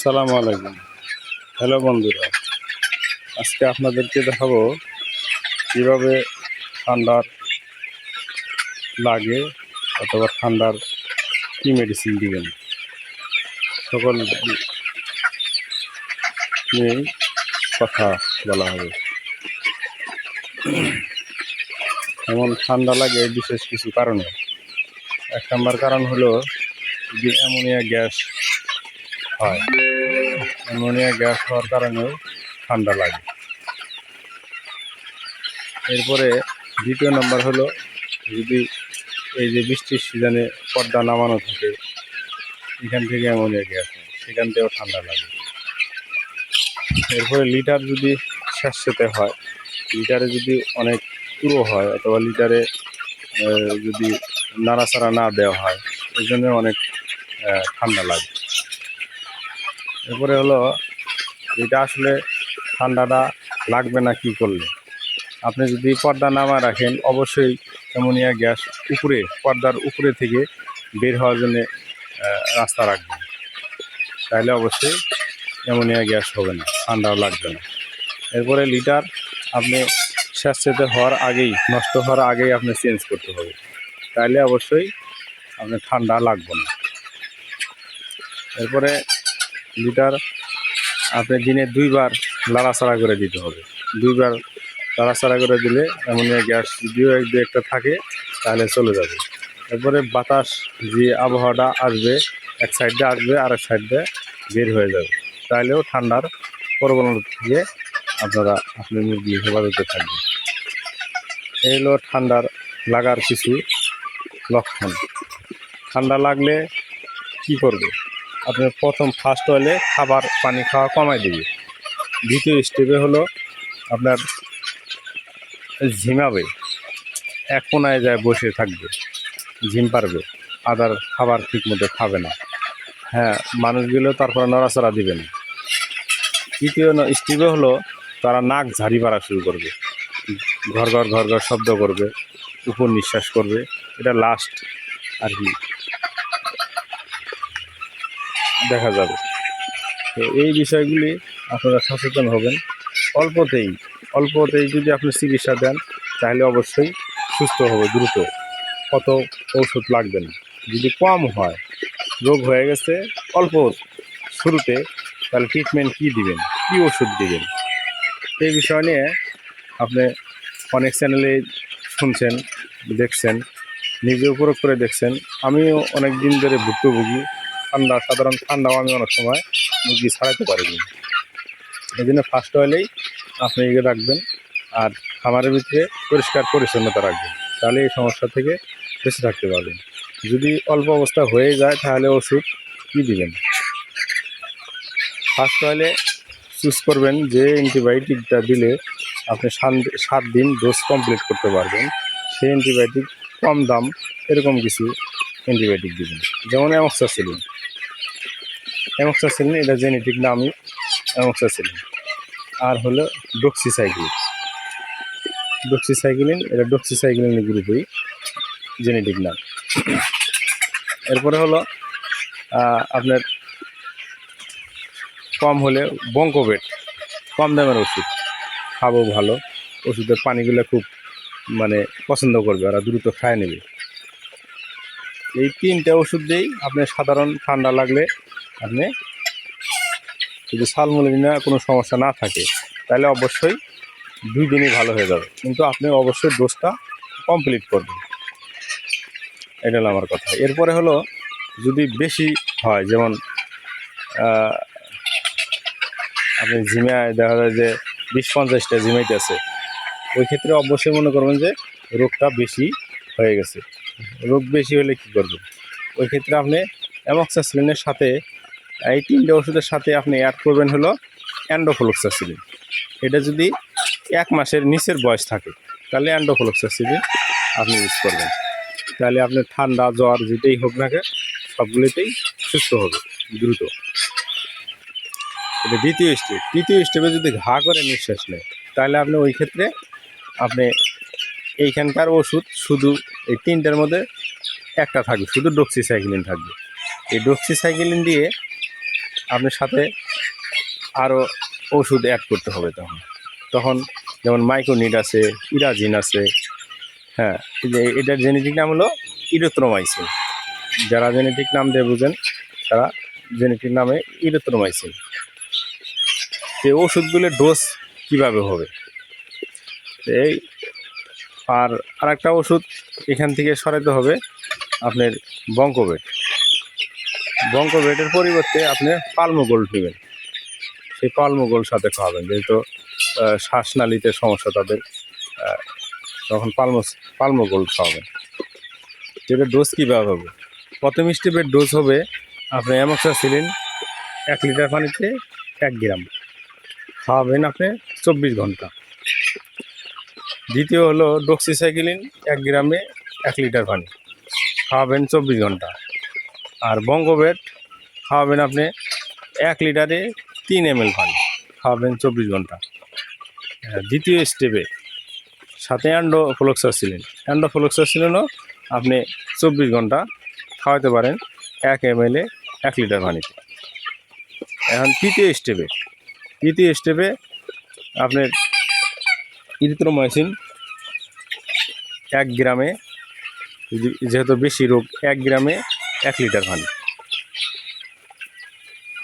আসসালামু আলাইকুম। হ্যালো বন্ধুরা, আজকে আপনাদেরকে দেখাবো কীভাবে ঠান্ডার লাগে অথবা ঠান্ডার কী মেডিসিন দিবেন, সকল নিয়েই কথা বলা হবে। এমন ঠান্ডা লাগে বিশেষ কিছু কারণে। 1 নম্বর কারণ হলো যদি অ্যামোনিয়া গ্যাস হয়, অ্যামোনিয়া গ্যাস হওয়ার কারণেও ঠান্ডা লাগে। এরপরে 2 নম্বর হলো যদি এই যে বৃষ্টির সিজনে পর্দা নামানো থাকে, এখান থেকে অ্যামোনিয়া গ্যাস হয়, সেখান থেকেও ঠান্ডা লাগে। এরপরে লিটার যদি স্যাঁতসেঁতে হয়, লিটারে যদি অনেক পুরো হয় অথবা লিটারে যদি নাড়াচাড়া না দেওয়া হয়, এই জন্য অনেক ঠান্ডা লাগে। এরপরে হলো এটা আসলে ঠান্ডাটা লাগবে না কি করলে। আপনি যদি পর্দা নামা রাখেন, অবশ্যই অ্যামোনিয়া গ্যাস উপরে পর্দার উপরে থেকে বের হওয়ার জন্য রাস্তা রাখবেন, তাহলে অবশ্যই অ্যামোনিয়া গ্যাস হবে না, ঠান্ডাও লাগবে না। এরপরে লিটার আপনি স্যাঁতসেঁতে হওয়ার আগেই, নষ্ট হওয়ার আগেই আপনি চেঞ্জ করতে হবে, তাহলে অবশ্যই আপনার ঠান্ডা লাগবে না। এরপরে লিটার আপনি দিনে 2 বার নাড়াচাড়া করে দিতে হবে। 2 বার নাড়াচাড়া করে দিলে অ্যামোনিয়া গ্যাস যদিও 1-2 থাকে তাহলে চলে যাবে। এরপরে বাতাস যে আবহাওয়াটা আসবে, এক সাইড দিয়ে আসবে আর এক সাইড দিয়ে বের হয়ে যাবে, তাহলেও ঠান্ডার প্রবণতা থেকে আপনি মুরগি হেফাজতে থাকবে। এই হলো ঠান্ডার লাগার কিছু লক্ষণ। ঠান্ডা লাগলে কি করবে? আপনি ফার্স্ট হলে খাবার পানি খাওয়া কমাই দেবে। দ্বিতীয় স্টেপে হলো আপনার ঝিমাবে, এক কোনায় যায় বসে থাকবে, ঝিম পারবে, খাবার ঠিক মতো খাবে না। হ্যাঁ, মানুষগুলো তারপরে নড়াচড়া দিবে না। তৃতীয় স্টেপে হলো তারা নাক ঝাড়ি পাড়া শুরু করবে, ঘর ঘর ঘর ঘর শব্দ করবে, উপর নিঃশ্বাস করবে। এটা লাস্ট আর কি দেখা যাবে। তো এই বিষয়গুলি আপনারা সচেতন হবেন। অল্পতেই যদি আপনি চিকিৎসা দেন, তাহলে অবশ্যই সুস্থ হবে দ্রুত, কত ঔষধ লাগবে না। যদি কম হয়, রোগ হয়ে গেছে অল্প শুরুতে, তাহলে ট্রিটমেন্ট কী দিবেন, কী ওষুধ দিবেন, এই বিষয় নিয়ে আপনি অনেক চ্যানেলে শুনছেন, দেখছেন, নিজেও প্রয়োগ করে দেখছেন। আমিও অনেক দিন ধরে ভুক্তভোগী। সাধারণ ঠান্ডাও আমি অনেক সময় মুরগি ছাড়াতে পারিনি। এই জন্য ফার্স্ট অয়েলেই আপনি এগিয়ে রাখবেন, আর খামারের ভিতরে পরিষ্কার পরিচ্ছন্নতা রাখবেন, তাহলে এই সমস্যা থেকে বেঁচে থাকতে পারবেন। যদি অল্প অবস্থা হয়ে যায়, তাহলে ওষুধ কী দিবেন? ফার্স্ট অয়েলে চুজ করবেন যে অ্যান্টিবায়োটিকটা দিলে আপনি 7 দিন ডোজ কমপ্লিট করতে পারবেন, সেই অ্যান্টিবায়োটিক কম দাম এরকম কিছু অ্যান্টিবায়োটিক দিবেন। যেমন অ্যামক্সাসিলিন, এটা জেনেটিক নামই অ্যামক্সাসিলিন। আর হলো ডক্সিসাইক্লিন, এটা ডক্সিসাইক্লিনের গ্রুপেই জেনেটিক নাম। এরপরে হলো আপনার কম হলে বঙ্কোভেট, কম দামের ওষুধ, খাবো ভালো, ওষুধের পানিগুলো খুব পছন্দ করবে, ওরা দ্রুত খায় নেবে। এই 3টে ওষুধ দিয়েই আপনার সাধারণ ঠান্ডা লাগলে আপনি যদি সালমোনেলা কোনো সমস্যা না থাকে, তাহলে অবশ্যই 2 দিনই ভালো হয়ে যাবে, কিন্তু আপনি অবশ্যই ডোজটা কমপ্লিট করবেন। এটা হলো আমার কথা। এরপরে হলো যদি বেশি হয়, যেমন আপনি ঝিমায় দেখা যায় যে 20-50টা ঝিমাইতেছে, ওই ক্ষেত্রে অবশ্যই মনে করবেন যে রোগটা বেশি হয়ে গেছে। রোগ বেশি হলে কী করবেন? ওই ক্ষেত্রে আপনি অ্যামক্সাসিলিনের সাথে এই 3টে ওষুধের সাথে আপনি অ্যাড করবেন হলো অ্যান্ডোফ্লোক্সাসিলিন। এটা যদি 1 মাসের নিচের বয়স থাকে, তাহলে অ্যান্ডোফ্লোক্সাসিলিন আপনি ইউজ করবেন, তাহলে আপনার ঠান্ডা জ্বর যেটাই হোক না কেন সবগুলোতেই সুস্থ হবে দ্রুত। এটা দ্বিতীয় স্টেপ। তৃতীয় স্টেপে যদি ঘা করে নিঃশ্বাস নেয়, তাহলে আপনি ওই ক্ষেত্রে আপনি এইখানকার ওষুধ শুধু এই 3টার মধ্যে একটা থাকবে, শুধু ডক্সিসাইক্লিন থাকবে। এই ডক্সিসাইক্লিন দিয়ে আপনার সাথে আরও ওষুধ অ্যাড করতে হবে তখন তখন যেমন মাইক্রোনিড আছে, ইরাজিন আছে। হ্যাঁ, এটার জেনেটিক নাম হলো ইরিথ্রোমাইসিন। যারা জেনেটিক নাম দিয়ে বুঝেন তারা জেনেটিক নামে ইরিথ্রোমাইসিন। এই ওষুধগুলোর ডোজ কীভাবে হবে, এই আর একটা ওষুধ এখান থেকে সরাতে হবে আপনার বঙ্কোবেট। বঙ্কোবেটের পরিবর্তে আপনি পালমোগোল্ড নেবেন। সেই পালমোগোল্ড সাথে খাওয়াবেন, যেহেতু শ্বাসনালীতে সমস্যা তাদের, তখন পালমোগোল্ড খাওয়াবেন। যেটা ডোজ কীভাবে হবে, প্রথম স্টেপের ডোজ হবে আপনি অ্যামোক্সাসিলিন 1 লিটার পানিতে 1 গ্রাম খাওয়াবেন আপনি 24 ঘন্টা। দ্বিতীয় হলো ডক্সিসাইক্লিন 1 গ্রামে 1 লিটার পানি খাওয়াবেন 24 ঘন্টা। আর বঙ্কোবেট খাওয়াবেন আপনি 1 লিটারে 3 ml পানি খাওয়াবেন 24 ঘন্টা। দ্বিতীয় স্টেপে সাথে অ্যান্ডোফ্লোক্সাসিলিনও আপনি 24 ঘন্টা খাওয়াতে পারেন 1 ml 1 লিটার পানিতে। এখন তৃতীয় স্টেপে আপনার ইরিথ্রোমাইসিন 1 গ্রামে, যেহেতু বেশি রোগ, 1 গ্রামে 1 লিটার পানি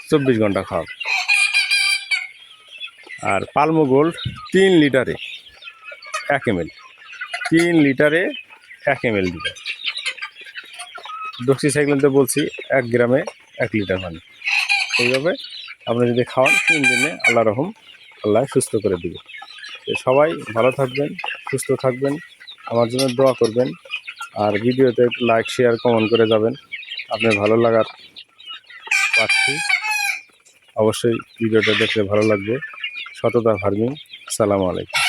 24 ঘন্টা খাওয়াবে। আর পালমোগোল্ড 3 লিটারে 1 ml, 3 লিটারে 1 ml দিবে। ডক্সিসাইক্লিনতে বলছি 1 গ্রামে 1 লিটার পানি। এইভাবে আপনি যদি খাওয়ান 3 দিনে আল্লাহ সুস্থ করে দিবে। সবাই ভালো থাকবেন, সুস্থ থাকবেন, আমার জন্য দোয়া করবেন। আর ভিডিওতে লাইক, শেয়ার, কমেন্ট করে যাবেন। আপনার ভালো লাগার পাচ্ছি, অবশ্যই ভিডিওটা দেখলে ভালো লাগবে। সততা ফার্মিং। আসসালামু আলাইকুম।